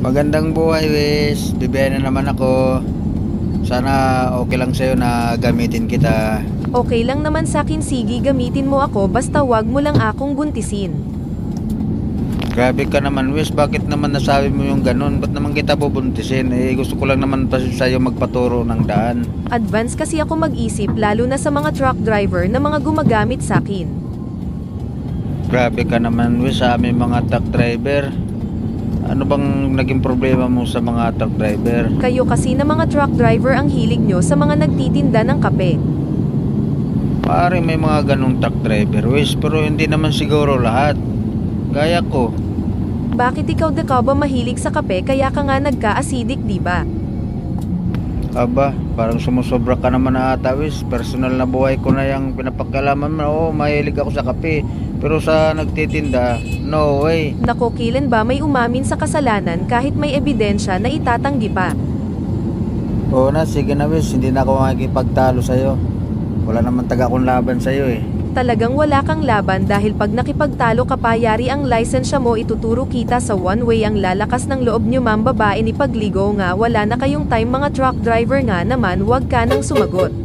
Magandang buhay, Wes. Bibiyahe na naman ako. Sana okay lang sa'yo na gamitin kita. Okay lang naman sakin, sige gamitin mo ako basta wag mo lang akong buntisin. Grabe ka naman, Wes. Bakit naman nasabi mo yung ganun? Ba't naman kita bubuntisin? Gusto ko lang naman pa sa'yo magpaturo ng daan. Advance kasi ako mag-isip lalo na sa mga truck driver na mga gumagamit sakin. Grabe ka naman, Wes, sa aming mga truck driver. Ano bang naging problema mo sa mga truck driver? Kayo kasi na mga truck driver ang hilig nyo sa mga nagtitinda ng kape. Pare, may mga ganong truck driver, Wes. Pero hindi naman siguro lahat. Gaya ko. Bakit ikaw ka ba mahilig sa kape kaya ka nga nagka-acidic, di ba? Aba, parang sumusobra ka naman na ata, Wes. Personal na buhay ko na yung pinapagkalaman mo. Oo, mahilig ako sa kape. Pero sa nagtitinda, no way. Nako, kailan ba may umamin sa kasalanan kahit may ebidensya na itatanggi pa? Oo na, sige na, Wes. Hindi na ako makikipagtalo sa'yo. Wala naman taga akong laban sa'yo eh. Talagang wala kang laban dahil pag nakipagtalo ka pa, yari ang lisensya mo, ituturo kita sa one way. Ang lalakas ng loob nyo, ma'am, babae ni pagligo nga, wala na kayong time mga truck driver nga naman, wag ka nang sumagot.